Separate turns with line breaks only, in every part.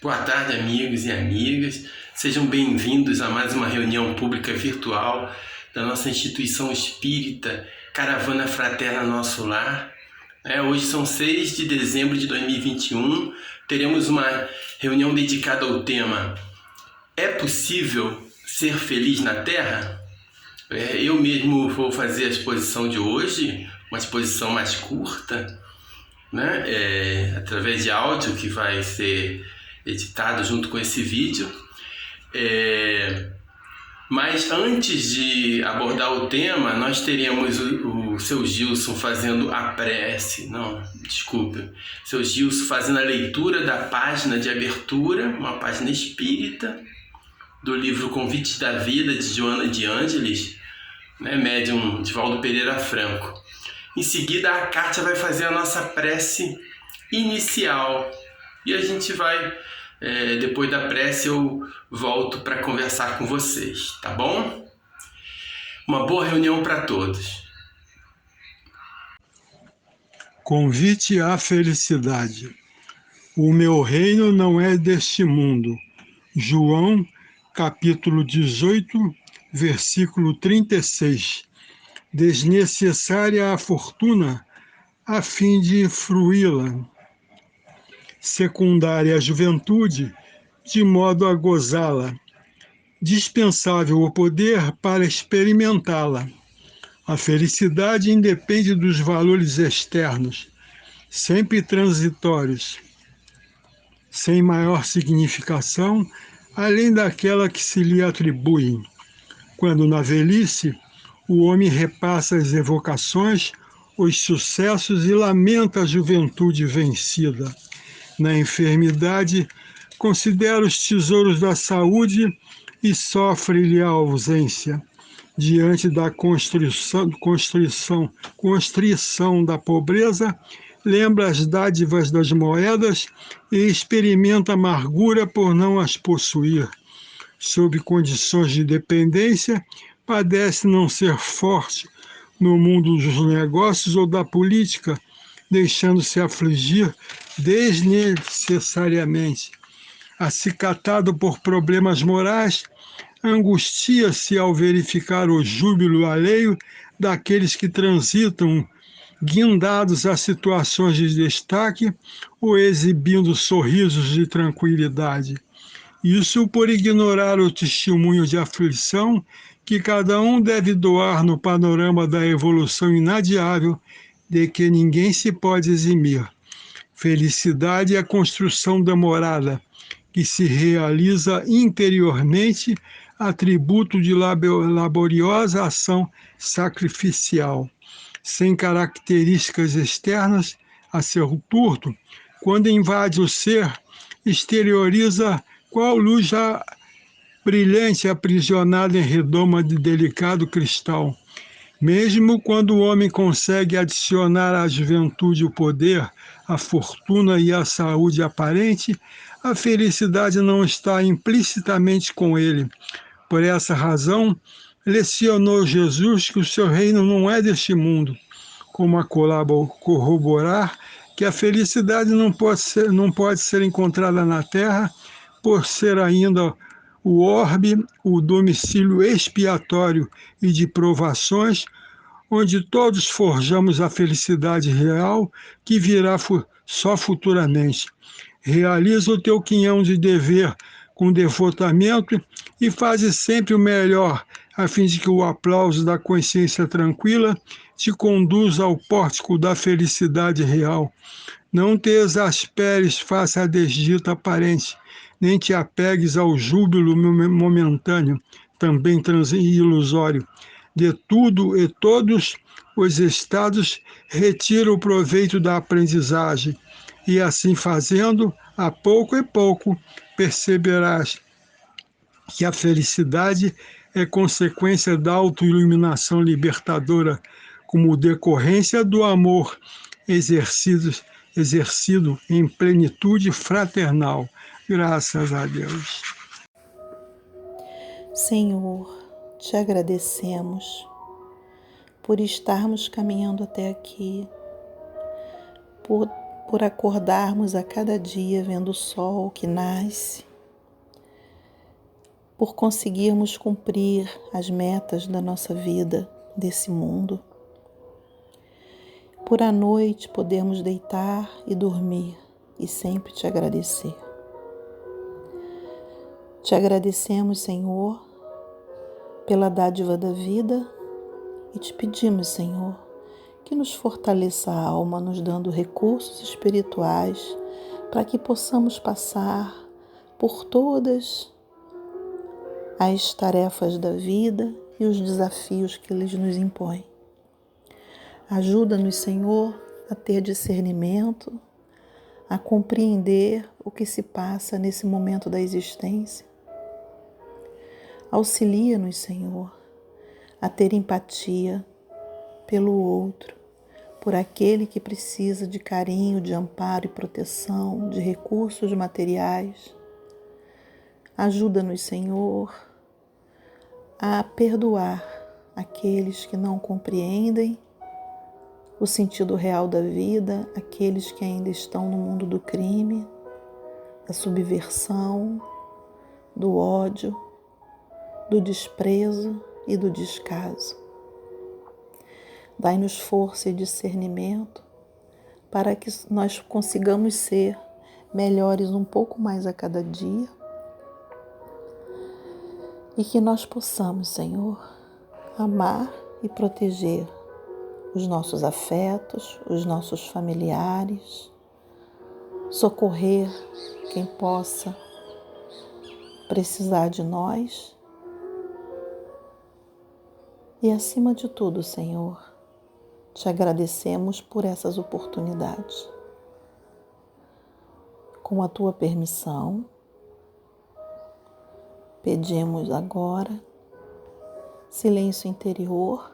Boa tarde, amigos e amigas. Sejam bem-vindos a mais uma reunião pública virtual da nossa instituição espírita Caravana Fraterna Nosso Lar. Hoje são 6 de dezembro de 2021. Teremos uma reunião dedicada ao tema: é possível ser feliz na Terra? Eu mesmo vou fazer a exposição de hoje, uma exposição mais curta, através de áudio que vai ser editado junto com esse vídeo. Mas antes de abordar o tema, nós teremos o seu Gilson fazendo a prece. Seu Gilson fazendo a leitura da página de abertura, uma página espírita, do livro Convites da Vida, de Joana de Ângeles, médium Divaldo Pereira Franco. Em seguida, a Kátia vai fazer a nossa prece inicial. E a gente vai, depois da prece, eu volto para conversar com vocês, tá bom? Uma boa reunião para todos.
Convite à felicidade. O meu reino não é deste mundo. João, capítulo 18, versículo 36. Desnecessária a fortuna, a fim de fruí-la. Secundária a juventude, de modo a gozá-la. Dispensável o poder para experimentá-la. A felicidade independe dos valores externos, sempre transitórios, sem maior significação, além daquela que se lhe atribui. Quando na velhice, o homem repassa as evocações, os sucessos e lamenta a juventude vencida. Na enfermidade, considera os tesouros da saúde e sofre-lhe a ausência. Diante da constrição da pobreza, lembra as dádivas das moedas e experimenta amargura por não as possuir. Sob condições de dependência, padece não ser forte no mundo dos negócios ou da política, deixando-se afligir desnecessariamente. Acicatado por problemas morais, angustia-se ao verificar o júbilo alheio daqueles que transitam guindados a situações de destaque ou exibindo sorrisos de tranquilidade. Isso por ignorar o testemunho de aflição que cada um deve doar no panorama da evolução inadiável de que ninguém se pode eximir. Felicidade é a construção da morada, que se realiza interiormente, atributo de laboriosa ação sacrificial. Sem características externas a seu turno, quando invade o ser, exterioriza qual luz já brilhante aprisionada em redoma de delicado cristal. Mesmo quando o homem consegue adicionar à juventude o poder, a fortuna e a saúde aparente, a felicidade não está implicitamente com ele. Por essa razão, lecionou Jesus que o seu reino não é deste mundo, como a corroborar que a felicidade não pode ser encontrada na terra, por ser ainda o orbe, o domicílio expiatório e de provações, onde todos forjamos a felicidade real que virá só futuramente. Realiza o teu quinhão de dever com devotamento e faze sempre o melhor, a fim de que o aplauso da consciência tranquila te conduza ao pórtico da felicidade real. Não te exasperes face à desdita aparente, nem te apegues ao júbilo momentâneo, também ilusório. De tudo e todos os estados retira o proveito da aprendizagem, e assim fazendo, a pouco e pouco, perceberás que a felicidade é consequência da autoiluminação libertadora, como decorrência do amor exercido em plenitude fraternal. Graças a Deus.
Senhor, te agradecemos por estarmos caminhando até aqui, por por acordarmos a cada dia vendo o sol que nasce, por conseguirmos cumprir as metas da nossa vida, desse mundo, por à noite podermos deitar e dormir e sempre te agradecer. Te agradecemos, Senhor, pela dádiva da vida e te pedimos, Senhor, que nos fortaleça a alma, nos dando recursos espirituais para que possamos passar por todas as tarefas da vida e os desafios que eles nos impõem. Ajuda-nos, Senhor, a ter discernimento, a compreender o que se passa nesse momento da existência. Auxilia-nos, Senhor, a ter empatia pelo outro, por aquele que precisa de carinho, de amparo e proteção, de recursos materiais. Ajuda-nos, Senhor, a perdoar aqueles que não compreendem o sentido real da vida, aqueles que ainda estão no mundo do crime, da subversão, do ódio, do desprezo e do descaso. Dai-nos força e discernimento para que nós consigamos ser melhores um pouco mais a cada dia e que nós possamos, Senhor, amar e proteger os nossos afetos, os nossos familiares, socorrer quem possa precisar de nós e, acima de tudo, Senhor, te agradecemos por essas oportunidades. Com a tua permissão, pedimos agora silêncio interior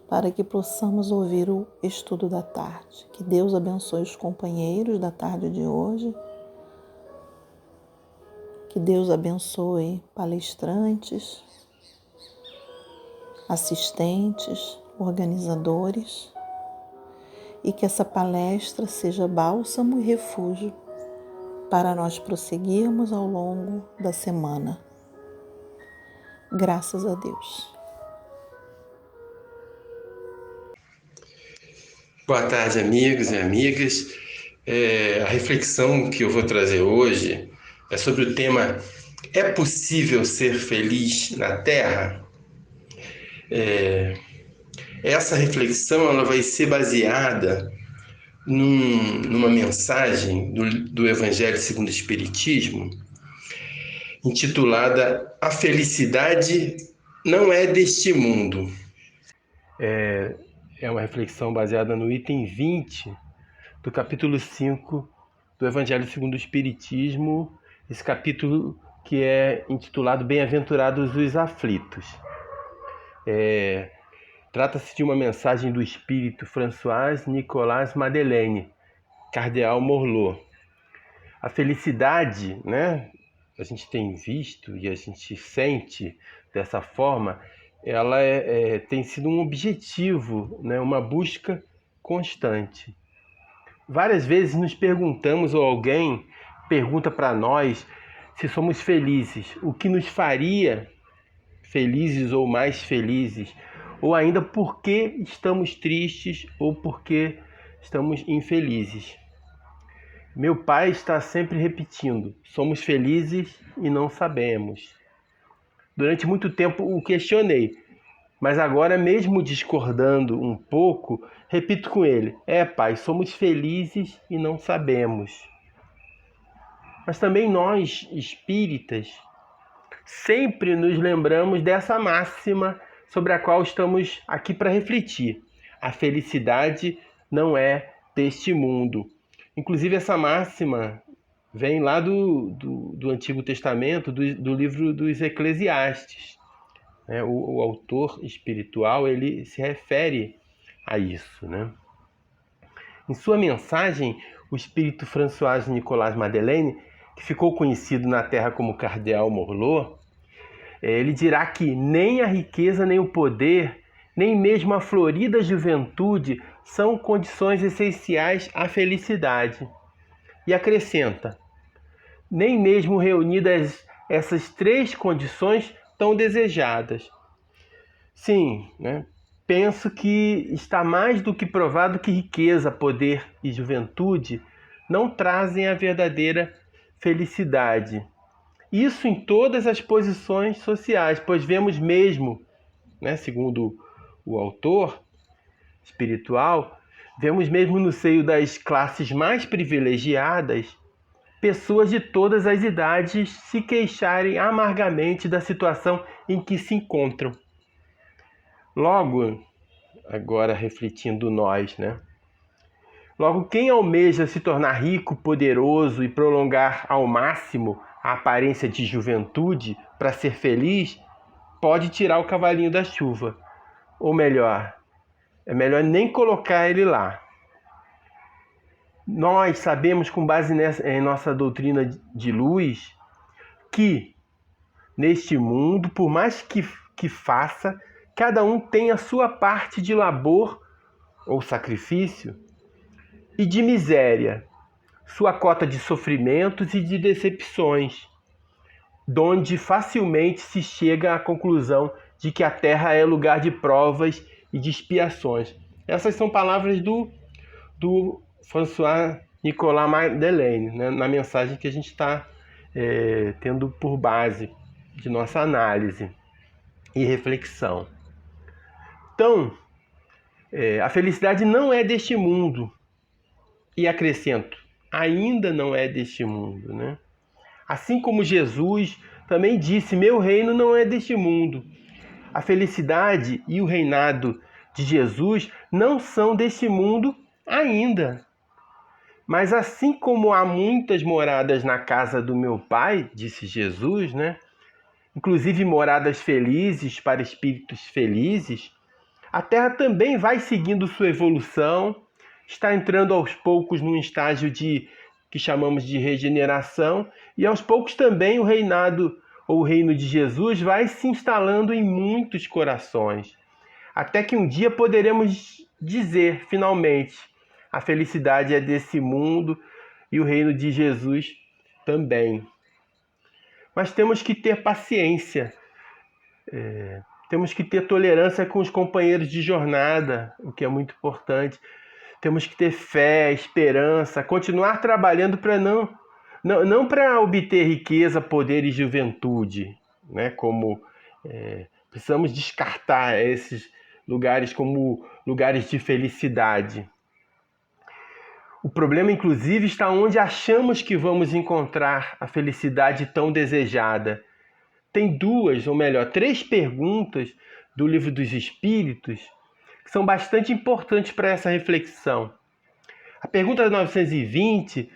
para que possamos ouvir o estudo da tarde. Que Deus abençoe os companheiros da tarde de hoje. Que Deus abençoe palestrantes, assistentes, organizadores, e que essa palestra seja bálsamo e refúgio para nós prosseguirmos ao longo da semana. Graças a Deus.
Boa tarde, amigos e amigas. A reflexão que eu vou trazer hoje é sobre o tema: é possível ser feliz na Terra? Essa reflexão ela vai ser baseada numa mensagem do Evangelho segundo o Espiritismo, intitulada A Felicidade Não É Deste Mundo. É uma reflexão baseada no item 20 do capítulo 5 do Evangelho segundo o Espiritismo, esse capítulo que é intitulado Bem-aventurados os aflitos. Trata-se de uma mensagem do espírito François Nicolas Madeleine, cardeal Morlot. A felicidade, né, a gente tem visto e a gente sente dessa forma, ela tem sido um objetivo, né, uma busca constante. Várias vezes nos perguntamos, ou alguém pergunta para nós, se somos felizes, o que nos faria felizes ou mais felizes, ou ainda por que estamos tristes ou por que estamos infelizes. Meu pai está sempre repetindo: somos felizes e não sabemos. Durante muito tempo o questionei, mas agora, mesmo discordando um pouco, repito com ele: pai, somos felizes e não sabemos. Mas também nós, espíritas, sempre nos lembramos dessa máxima sobre a qual estamos aqui para refletir. A felicidade não é deste mundo. Inclusive, essa máxima vem lá do Antigo Testamento, do livro dos Eclesiastes. O autor espiritual ele se refere a isso, né? Em sua mensagem, o espírito François Nicolas Madeleine, que ficou conhecido na Terra como cardeal Morlot, ele dirá que nem a riqueza, nem o poder, nem mesmo a florida juventude são condições essenciais à felicidade. E acrescenta: nem mesmo reunidas essas três condições tão desejadas. Sim, né? Penso que está mais do que provado que riqueza, poder e juventude não trazem a verdadeira felicidade. Isso em todas as posições sociais, pois vemos mesmo, né, segundo o autor espiritual, vemos mesmo no seio das classes mais privilegiadas pessoas de todas as idades se queixarem amargamente da situação em que se encontram. Logo, agora refletindo nós, né? Logo, quem almeja se tornar rico, poderoso e prolongar ao máximo a aparência de juventude para ser feliz, pode tirar o cavalinho da chuva. Ou melhor, é melhor nem colocar ele lá. Nós sabemos, com base em nossa doutrina de luz, que neste mundo, por mais que faça, cada um tem a sua parte de labor ou sacrifício e de miséria, sua cota de sofrimentos e de decepções, donde facilmente se chega à conclusão de que a Terra é lugar de provas e de expiações. Essas são palavras do François Nicolas Madeleine, né, na mensagem que a gente está tendo por base de nossa análise e reflexão. Então, a felicidade não é deste mundo. E acrescento, ainda não é deste mundo, né? Assim como Jesus também disse, meu reino não é deste mundo. A felicidade e o reinado de Jesus não são deste mundo ainda. Mas assim como há muitas moradas na casa do meu Pai, disse Jesus, né? Inclusive moradas felizes para espíritos felizes, a Terra também vai seguindo sua evolução, está entrando aos poucos num estágio que chamamos de regeneração, e aos poucos também o reinado ou o reino de Jesus vai se instalando em muitos corações, até que um dia poderemos dizer, finalmente, a felicidade é desse mundo e o reino de Jesus também. Mas temos que ter paciência, temos que ter tolerância com os companheiros de jornada, o que é muito importante. Temos que ter fé, esperança, continuar trabalhando para não para obter riqueza, poder e juventude, né? Como precisamos descartar esses lugares como lugares de felicidade. O problema, inclusive, está onde achamos que vamos encontrar a felicidade tão desejada. Tem duas, ou melhor, três perguntas do Livro dos Espíritos que são bastante importantes para essa reflexão. A pergunta 920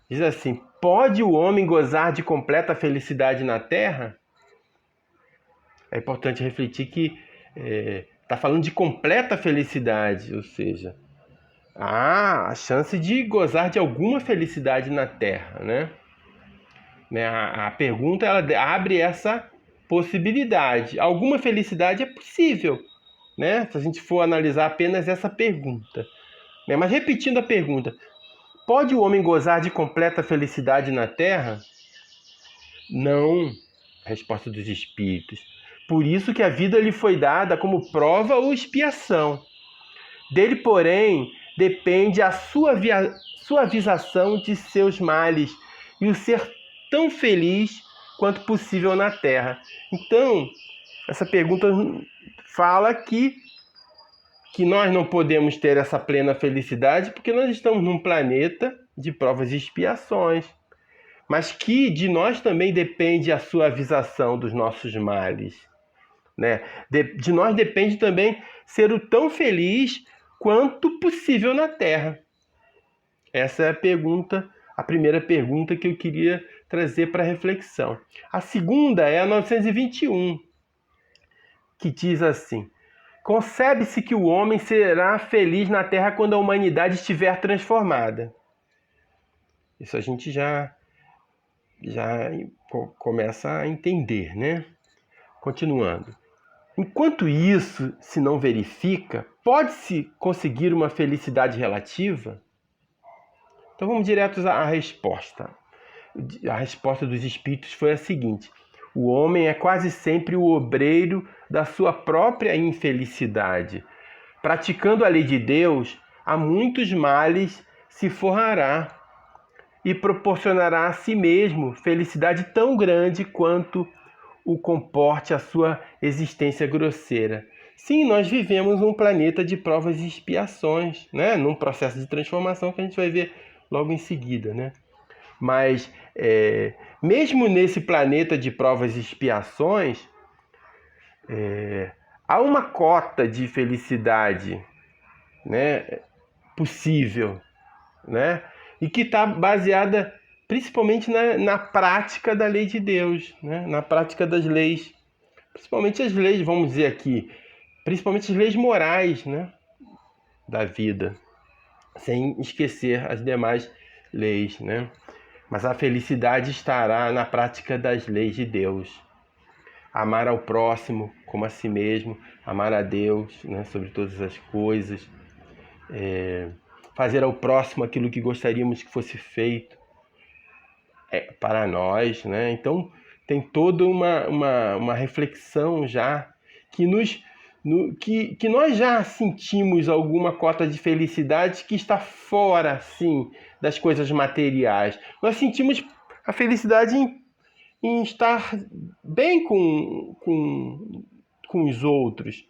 diz assim: pode o homem gozar de completa felicidade na Terra? É importante refletir que está falando de completa felicidade, ou seja, há a chance de gozar de alguma felicidade na Terra, né? A pergunta ela abre essa possibilidade. Alguma felicidade é possível, né? Se a gente for analisar apenas essa pergunta. Mas repetindo a pergunta, pode o homem gozar de completa felicidade na Terra? Não, a resposta dos Espíritos. Por isso que a vida lhe foi dada como prova ou expiação. Dele, porém, depende a suavização de seus males e o ser tão feliz quanto possível na Terra. Então, essa pergunta fala que nós não podemos ter essa plena felicidade porque nós estamos num planeta de provas e expiações, mas que de nós também depende a suavização dos nossos males, né? De nós depende também ser o tão feliz quanto possível na Terra. Essa é a primeira pergunta que eu queria trazer para reflexão. A segunda é a 921, que diz assim: concebe-se que o homem será feliz na Terra quando a humanidade estiver transformada. Isso a gente já começa a entender, né? Continuando. Enquanto isso se não verifica, pode-se conseguir uma felicidade relativa? Então vamos diretos à resposta. A resposta dos espíritos foi a seguinte: o homem é quase sempre o obreiro da sua própria infelicidade. Praticando a lei de Deus, a muitos males se forrará e proporcionará a si mesmo felicidade tão grande quanto o comporte a sua existência grosseira. Sim, nós vivemos um planeta de provas e expiações, né? Num processo de transformação que a gente vai ver logo em seguida, né? Mas, mesmo nesse planeta de provas e expiações, há uma cota de felicidade, né, possível, né? E que está baseada principalmente na prática da lei de Deus, né? Na prática das leis, principalmente as leis, vamos dizer aqui, principalmente as leis morais, né, da vida, sem esquecer as demais leis, né? Mas a felicidade estará na prática das leis de Deus. Amar ao próximo como a si mesmo, amar a Deus, né, sobre todas as coisas, fazer ao próximo aquilo que gostaríamos que fosse feito para nós, né? Então tem toda uma reflexão já que que nós já sentimos alguma cota de felicidade que está fora, sim, das coisas materiais. Nós sentimos a felicidade em estar bem com os outros,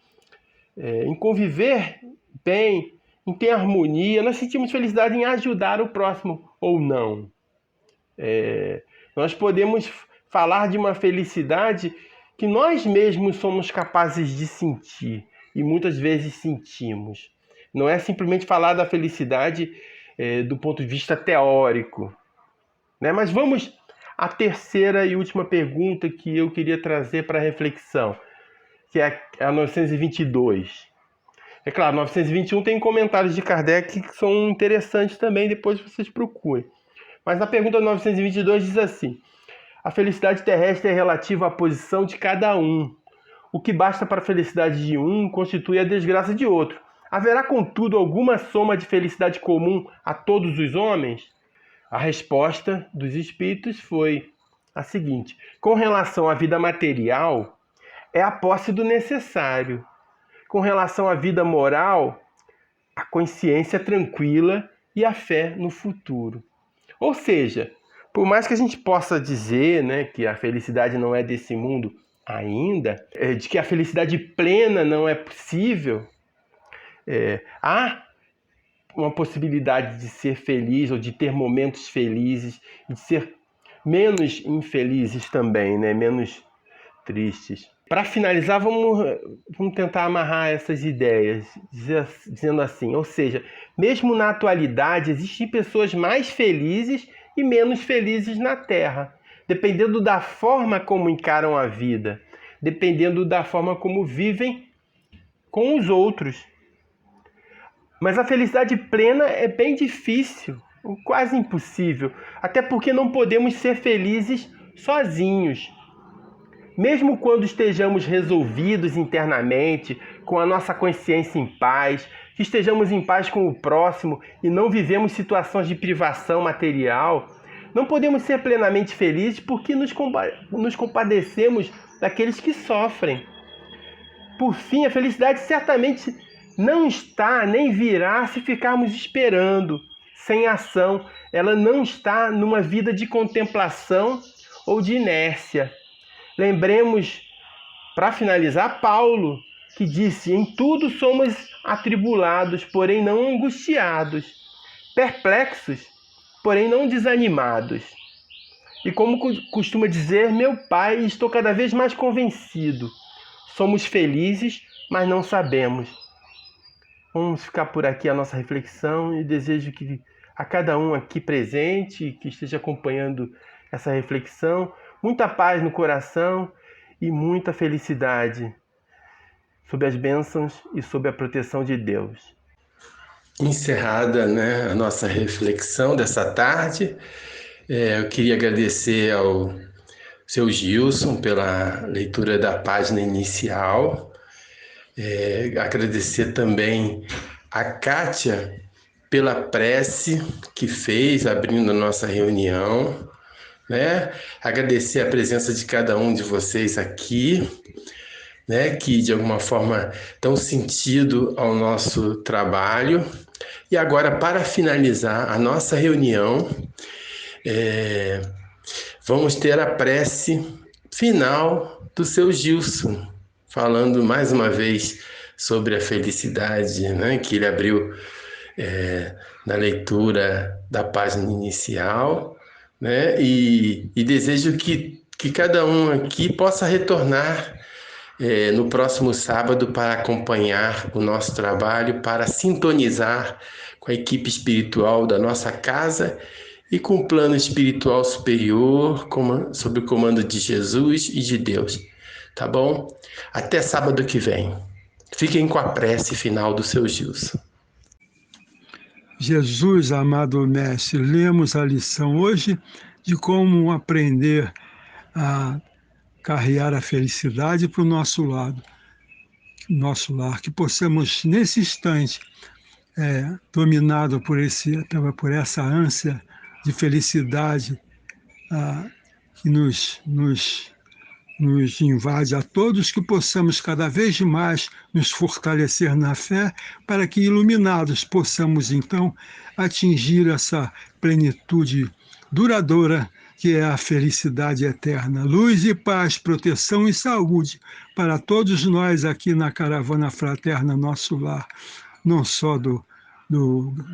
em conviver bem, em ter harmonia. Nós sentimos felicidade em ajudar o próximo ou não. Nós podemos falar de uma felicidade que nós mesmos somos capazes de sentir e muitas vezes sentimos. Não é simplesmente falar da felicidade do ponto de vista teórico, né? Mas vamos à terceira e última pergunta que eu queria trazer para a reflexão, que é a 922. É claro, 921 tem comentários de Kardec que são interessantes também, depois vocês procurem. Mas na pergunta 922 diz assim: a felicidade terrestre é relativa à posição de cada um. O que basta para a felicidade de um constitui a desgraça de outro. Haverá, contudo, alguma soma de felicidade comum a todos os homens? A resposta dos espíritos foi a seguinte: com relação à vida material, é a posse do necessário. Com relação à vida moral, a consciência tranquila e a fé no futuro. Ou seja, por mais que a gente possa dizer, né, que a felicidade não é desse mundo ainda, de que a felicidade plena não é possível, há uma possibilidade de ser feliz ou de ter momentos felizes e de ser menos infelizes também, né, menos tristes. Para finalizar, vamos tentar amarrar essas ideias, dizendo assim, ou seja, mesmo na atualidade, existem pessoas mais felizes e menos felizes na Terra, dependendo da forma como encaram a vida, dependendo da forma como vivem com os outros. Mas a felicidade plena é bem difícil, quase impossível, até porque não podemos ser felizes sozinhos. Mesmo quando estejamos resolvidos internamente, com a nossa consciência em paz, que estejamos em paz com o próximo e não vivemos situações de privação material, não podemos ser plenamente felizes porque nos compadecemos daqueles que sofrem. Por fim, a felicidade certamente não está nem virá se ficarmos esperando, sem ação. Ela não está numa vida de contemplação ou de inércia. Lembremos, para finalizar, Paulo, que disse: em tudo somos atribulados, porém não angustiados, perplexos, porém não desanimados. E como costuma dizer meu pai, estou cada vez mais convencido, somos felizes, mas não sabemos. Vamos ficar por aqui a nossa reflexão e desejo que a cada um aqui presente, que esteja acompanhando essa reflexão, muita paz no coração e muita felicidade, sob as bênçãos e sob a proteção de Deus. Encerrada, né, a nossa reflexão dessa tarde, eu queria agradecer ao seu Gilson pela leitura da página inicial. Agradecer também a Kátia pela prece que fez, abrindo a nossa reunião, né? Agradecer a presença de cada um de vocês aqui, né? Que de alguma forma dão sentido ao nosso trabalho. E agora, para finalizar a nossa reunião, vamos ter a prece final do seu Gilson, falando mais uma vez sobre a felicidade, né, que ele abriu na leitura da página inicial, né, e desejo que cada um aqui possa retornar no próximo sábado para acompanhar o nosso trabalho, para sintonizar com a equipe espiritual da nossa casa e com o plano espiritual superior, sob o comando de Jesus e de Deus. Tá bom? Até sábado que vem. Fiquem com a prece final do seu Gilson.
Jesus, amado Mestre, lemos a lição hoje de como aprender a carregar a felicidade para o nosso lar, que possamos, nesse instante, dominado por essa ânsia de felicidade que nos invade a todos, que possamos cada vez mais nos fortalecer na fé, para que, iluminados, possamos então atingir essa plenitude duradoura que é a felicidade eterna. Luz e paz, proteção e saúde para todos nós aqui na Caravana Fraterna, nosso lar, não só do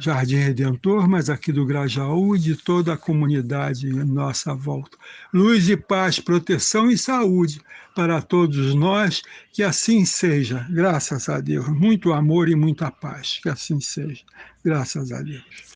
Jardim Redentor, mas aqui do Grajaú e de toda a comunidade em nossa volta. Luz e paz, proteção e saúde para todos nós, que assim seja, graças a Deus. Muito amor e muita paz, que assim seja, graças a Deus.